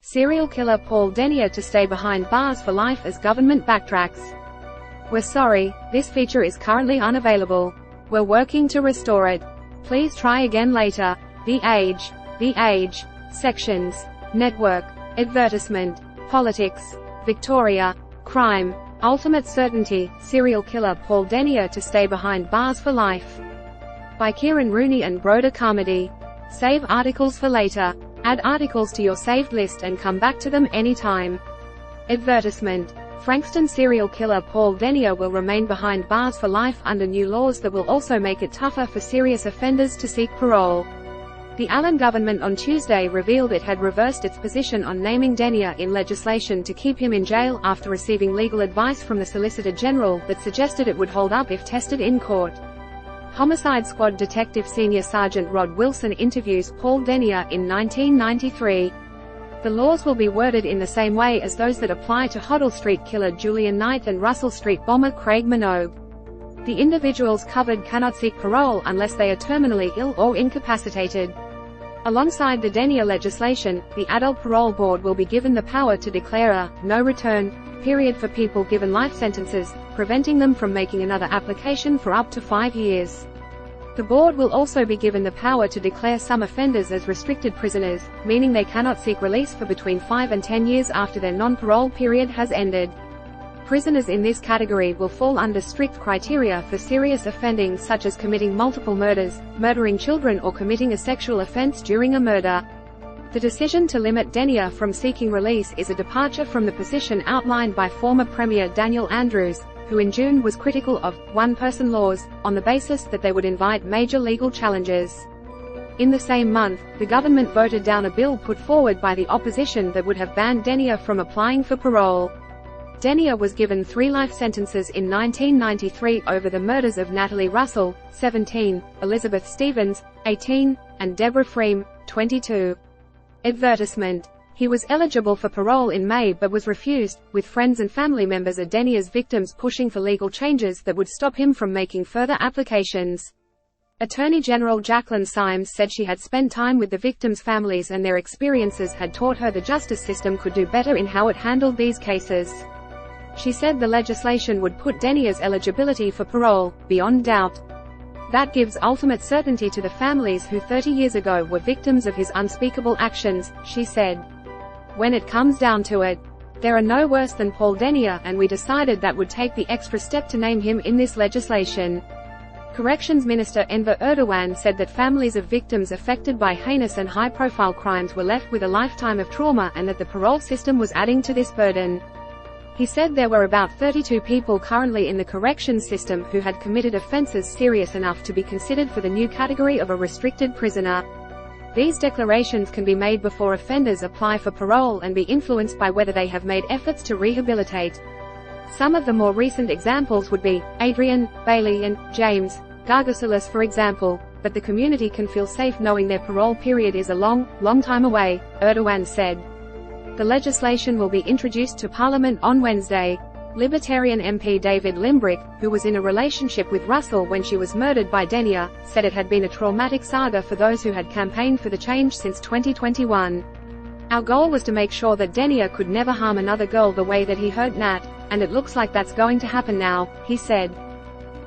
Serial killer Paul Denier to stay behind bars for life as government backtracks. We're sorry, this feature is currently unavailable. We're working to restore it. Please try again later. The Age. Sections. Network. Advertisement. Politics. Victoria. Crime. Ultimate certainty. Serial killer Paul Denier to stay behind bars for life. By Kieran Rooney and Broder Carmody. Save articles for later. Add articles to your saved list and come back to them anytime. Advertisement. Frankston serial killer Paul Denier will remain behind bars for life under new laws that will also make it tougher for serious offenders to seek parole. The Allen government on Tuesday revealed it had reversed its position on naming Denier in legislation to keep him in jail after receiving legal advice from the Solicitor General that suggested it would hold up if tested in court. Homicide Squad Detective Senior Sergeant Rod Wilson interviews Paul Denier in 1993. The laws will be worded in the same way as those that apply to Hoddle Street killer Julian Knight and Russell Street bomber Craig Minogue. The individuals covered cannot seek parole unless they are terminally ill or incapacitated. Alongside the Denier legislation, the Adult Parole Board will be given the power to declare a no-return period for people given life sentences, preventing them from making another application for up to 5 years. The board will also be given the power to declare some offenders as restricted prisoners, meaning they cannot seek release for between 5 and 10 years after their non-parole period has ended. Prisoners in this category will fall under strict criteria for serious offending such as committing multiple murders, murdering children or committing a sexual offense during a murder. The decision to limit Denier from seeking release is a departure from the position outlined by former Premier Daniel Andrews, who in June was critical of one-person laws, on the basis that they would invite major legal challenges. In the same month, the government voted down a bill put forward by the opposition that would have banned Denier from applying for parole. Denier was given 3 life sentences in 1993 over the murders of Natalie Russell, 17, Elizabeth Stevens, 18, and Deborah Freem, 22. Advertisement. He was eligible for parole in May but was refused, with friends and family members of Denier's victims pushing for legal changes that would stop him from making further applications. Attorney General Jacqueline Symes said she had spent time with the victims' families and their experiences had taught her the justice system could do better in how it handled these cases. She said the legislation would put Denier's eligibility for parole beyond doubt. That gives ultimate certainty to the families who 30 years ago were victims of his unspeakable actions, she said. When it comes down to it, there are no worse than Paul Denier, and we decided that would take the extra step to name him in this legislation. Corrections Minister Enver Erdogan said that families of victims affected by heinous and high-profile crimes were left with a lifetime of trauma and that the parole system was adding to this burden. He said there were about 32 people currently in the corrections system who had committed offences serious enough to be considered for the new category of a restricted prisoner. These declarations can be made before offenders apply for parole and be influenced by whether they have made efforts to rehabilitate. Some of the more recent examples would be Adrian, Bailey and James Gargouselis for example, but the community can feel safe knowing their parole period is a long time away, Erdogan said. The legislation will be introduced to Parliament on Wednesday. Libertarian MP David Limbrick, who was in a relationship with Russell when she was murdered by Denier, said it had been a traumatic saga for those who had campaigned for the change since 2021. Our goal was to make sure that Denier could never harm another girl the way that he hurt Nat, and it looks like that's going to happen now, he said.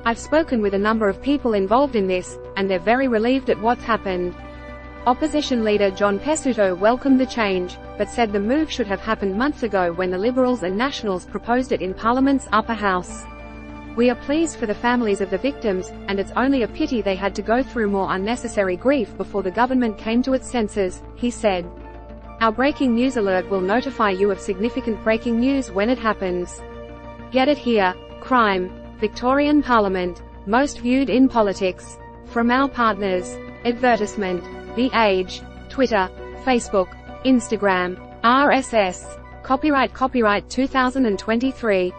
I've spoken with a number of people involved in this, and they're very relieved at what's happened. Opposition leader John Pesutto welcomed the change, but said the move should have happened months ago when the Liberals and Nationals proposed it in Parliament's upper house. We are pleased for the families of the victims, and it's only a pity they had to go through more unnecessary grief before the government came to its senses, he said. Our breaking news alert will notify you of significant breaking news when it happens. Get it here. Crime. Victorian Parliament. Most viewed in politics. From our partners. Advertisement. The Age. Twitter. Facebook. Instagram. RSS. Copyright 2023.